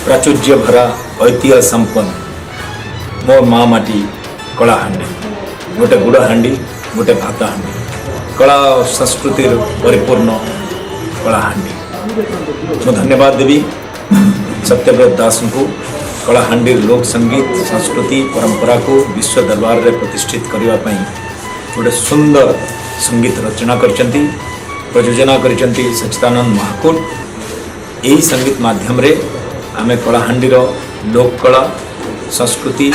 प्राचुर्य भरा ऐतिह्य संपन्न मोर माँ माटी कलाहांडी गोटे गुड़ हांडी गोटे भात हांडी कला और संस्कृति परिपूर्ण कलाहांडी मु धन्यवाद देवी सत्यव्रत दास को कलाहांडी लोक संगीत संस्कृति परंपरा को विश्व दरबार रे प्रतिष्ठित करने गोटे सुंदर संगीत रचना करचंती प्रयोजना करचंती सच्चिदानंद महाकुट यही संगीत माध्यम रे आमे कलाहांडीर लोक कला संस्कृति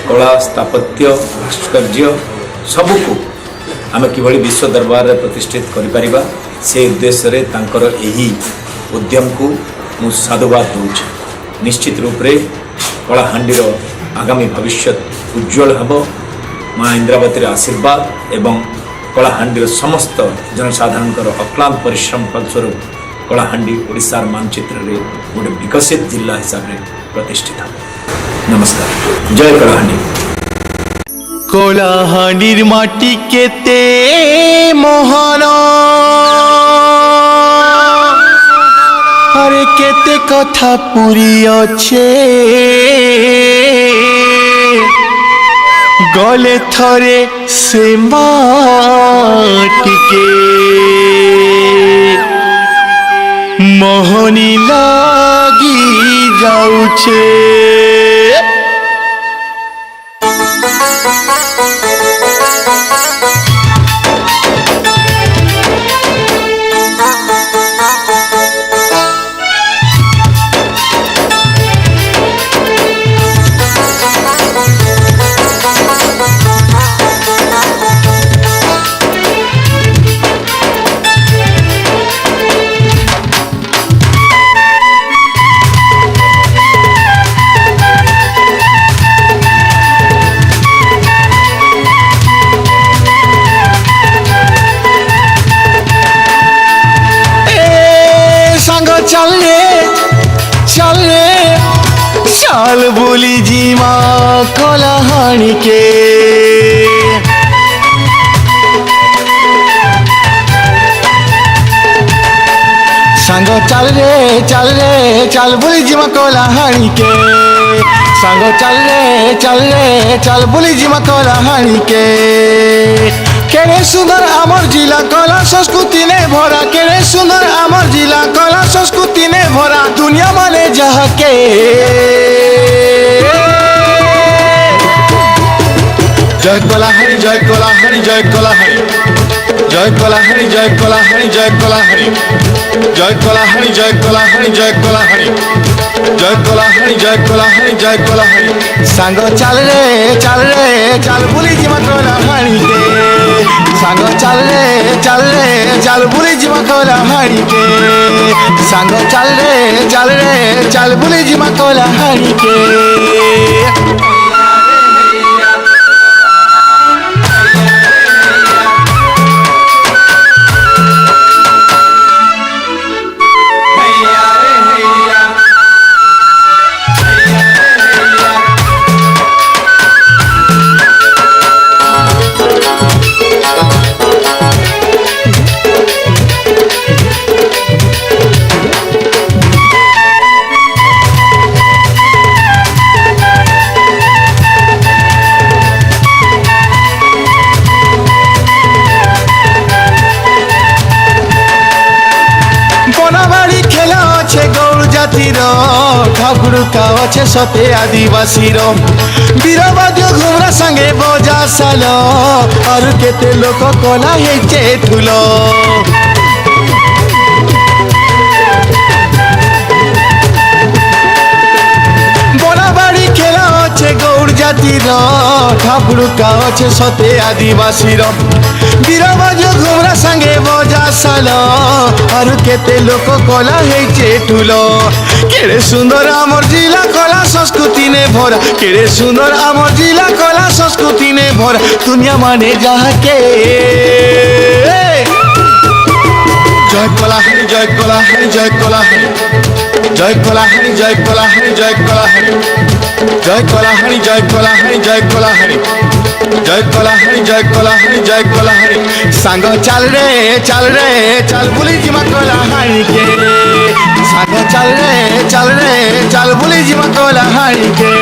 कला स्थापत्य भास्कर्य सबको आमे किभली विश्व दरबार रे प्रतिष्ठित करिपारिबा से उद्देश्य रे तांकर एही उद्यम को मु साधुवाद दूचे। निश्चित रूप रे कलाहांडीर आगामी भविष्य उज्जवल हब माँ इंद्रावतीर आशीर्वाद एवं कलाहांडीर समस्त जनसाधारण अक्लांत परिश्रम फलस्वरूप कलाहांडी ओडिशार मानचित्र रे गोटे विकसित जिला हिसाब से प्रतिष्ठित। नमस्कार, जय कलाहांडी। कलाहांडीर माटी केते महान अरे केते कथा पूरी अच्छे गले थरे से माटी के मोहनी लागी जाउछे। चल बोली जी माँ कलाहांडी के संग चल रे चल बोली जी माँ कलाहांडी के संग चल बोली जी माँ कलाहांडी के केड़े सुंदर आमर जिला कला संस्कृति ने भरा केड़े सुंदर आमर जिला कला संस्कृति ने भरा दुनिया माने जहा के जय कलाहांडी जय कलाहांडी जय कलाहांडी जय कलाहांडी जय कलाहांडी जय कलाहांडी जय कलाहांडी जय कलाहांडी जय कलाहांडी जय कलाहांडी जय कलाहांडी जय कलाहांडी सांग चल रे चल बोली जी माँ कलाहांडी के सांग चल रे चल बोली जी माँ कलाहांडी के सांग चल रे चल बोली जी माँ कलाहांडी के। ठाकुर का अच्छे सते आदिवासी वीरवाद्य घुमरा संगे बजा साल और केते लोक कला हेचे ठुल बनाबाड़ी खेला अच्छे गौड़ जातिर ठाकुर का अच्छे सते आदिवासी वीरवाद्य घुमरा संगे बजा साल और केते लोक कला हेचे ठुल केड़े सुंदर आमर जिला कला संस्कृति ने भरा केड़े सुंदर आमर जिला कला संस्कृति ने भरा दुनिया माने जहा के जय कलाहांडी जय कलाहांडी जय कलाहांडी जय कलाहांडी जय कलाहांडी जय कलाहांडी जय कलाहांडी जय कलाहांडी जय कलाहांडी জয় কলাহারি জয় কলাহারি জয় কলাহারি সাঙ্গ চাল রে চাল বুলি জিমা কলাহারি কে সাঙ্গ চাল রে চাল বুলি জিমা কলাহারি কে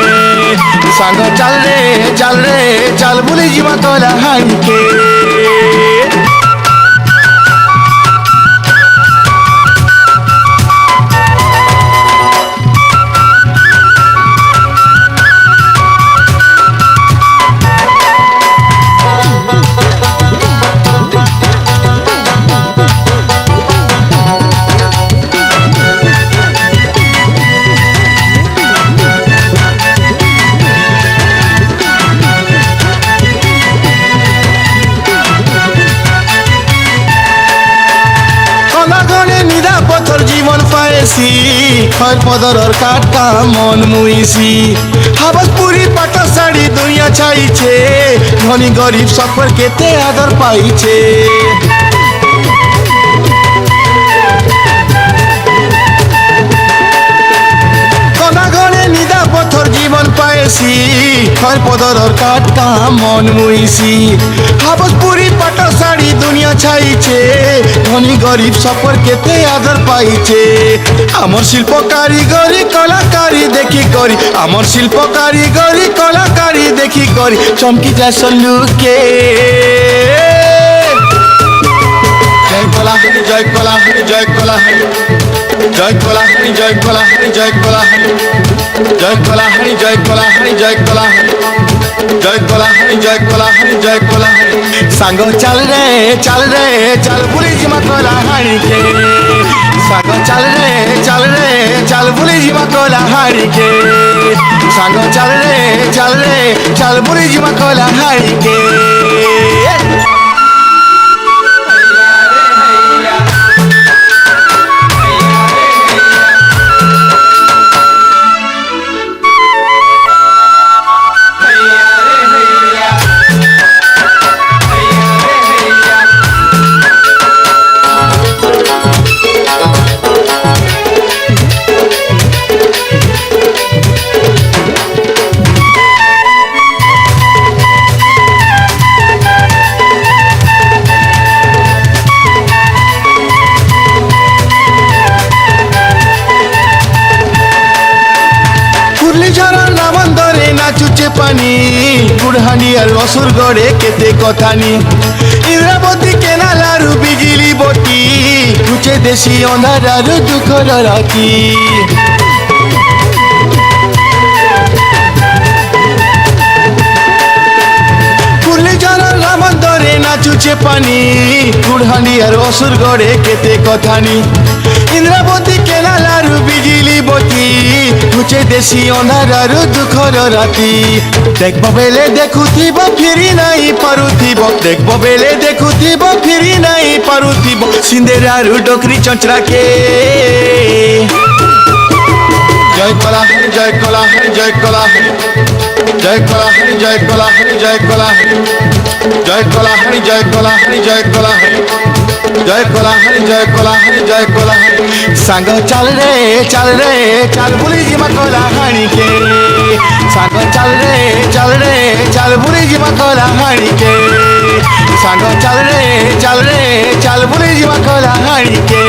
সাঙ্গ চাল রে চাল বুলি জিমা কলাহারি কে জীবন পাইছি খর পদরর কাটা মন মুইছি হাবসপুরি পাট শাড়ি দুনিয়া ছাইছে ধনী গরিব সকল কেতে আদর পাইছে কনাগনে নিদা পথর জীবন পাইছি খর পদরর কাটা মন মুইছি হাবসপুরি পাট শাড়ি দুনিয়া ছাইছে ধনী গরিব সকল কেতে আদর পাইছে আমার শিল্প কারিগরি কলাকারি দেখি করি আমার শিল্প কারিগরি কলাকারি দেখি করি চমকি যায় সল্লুকে জয় কলাহারি জয় কলাহারি জয় কলাহারি জয় কলাহারি জয় কলাহারি জয় কলাহারি জয় কলাহারি জয় কলাহারি জয় কলাহারি জয় কলাহারি জয় কলাহারি জয় কলাহারি সাঙ্গ চাল রে চাল বুলি জিমা কলাহারি কে সাঙ্গ চাল রে চাল বুলি জিমা কলাহারি কে সাঙ্গ চাল রে চাল বুলি জিমা কলাহারি কে পানি বুড়হানি আর রসুর গড়ে কেতে কথানি ইন্দ্রাবতী কেনাল আর বিজলি বতি খুঁজে দেশি অন্ধার আর দুঃখর রাতি নাচুছে পানি বুড়হানি আর অসুর গড়ে কেতে কথানি ইন্দ্রাবতী কেনাল আর বিজলি বতি খুঁজে দেশি অন্ধার আর দুঃখর রাতি দেখব বেলে দেখুথিব ফিরি নাই পারুথিব দেখব বেলে দেখুথিব ফিরি নাই পারুথিব সিন্ধের আর ডোকরি চঞ্চড়াকে জয় কলাহারি জয় কলাহারি জয় কলাহারি জয় কলাহারি জয় কলাহারি জয় কলাহারি জয় কলাহারি জয় কলাহারি জয় কলাহারি জয় কলাহারি জয় কলাহারি জয় কলাহারি সাঙ্গ চাল রে চাল বুলি জিমা কলাহারি কে সাঙ্গ চাল রে চাল বুলি জিমা কলাহারি কে সাঙ্গ চাল রে চাল বুলি জিমা কলাহারি কে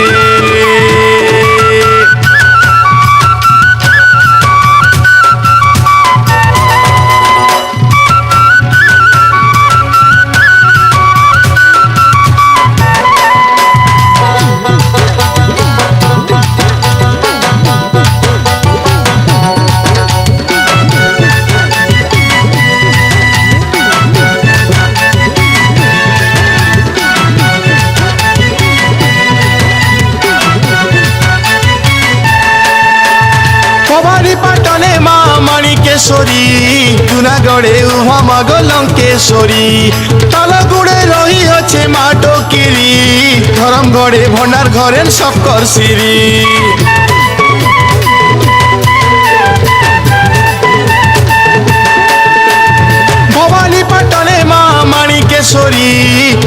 পাটনে মা মানিকেশ্বরী জুনাগড়ে উহামাগ লঙ্কেশ্বরী তালগুড়ে রহি আছে মা ডকিরি ধরমগড়ে ভণ্ডার ঘরের শক্কর সিরি ভবানী পাটনে মা মানিকেশ্বরী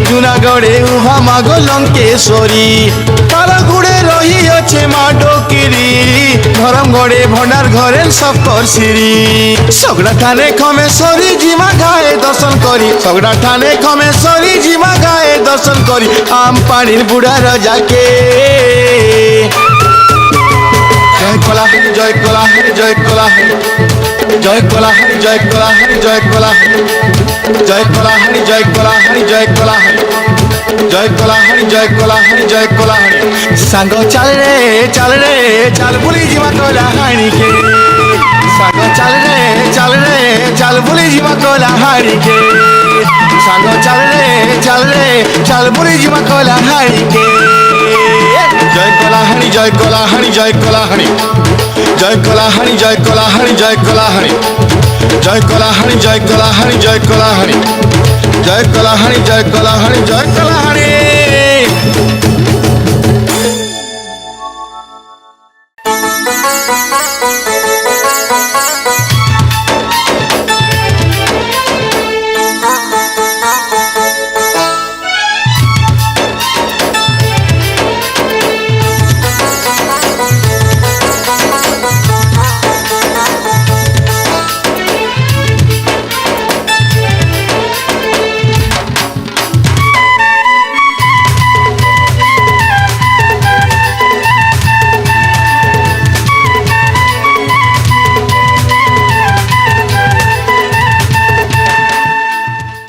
জুনাগড়ে উহামাগ লঙ্কেশ্বরী তালগুড়ে রহিଅছে মা ডকিরি ধরম গড়ে ভণ্ডার ঘরের সব করছিরি সগড়া ঠানে খমেশ্বরী জিমা গায়ে দর্শন করি সগড়া ঠানে খমেশ্বরী জিমা গায়ে দর্শন করি আম পানির বুড়া রাজাকে জয় কলাহারি জয় কলাহারি জয় কলাহারি জয় কলাহারি জয় কলাহারি জয় কলাহারি জয় কলাহারি জয় কলাহারি জয় কলাহারি জয় কলাহারি জয় কলাহারি জয় কলাহারি সাঙ্গ চাল রে চাল বলি জিমা কলাহারিকে সাঙ্গ চাল রে চাল বলি জিমা কলাহারিকে সাঙ্গ চাল রে চাল বলি জিমা কলাহারিকে জয় কলাহারি জয় কলাহারি জয় কলাহারি জয় কলাহারি জয় কলাহারি জয় কলাহারি জয় কলাহারি জয় কলাহারি জয় কলাহারি জয় কলাহারি জয় কলাহারি জয় কলাহারি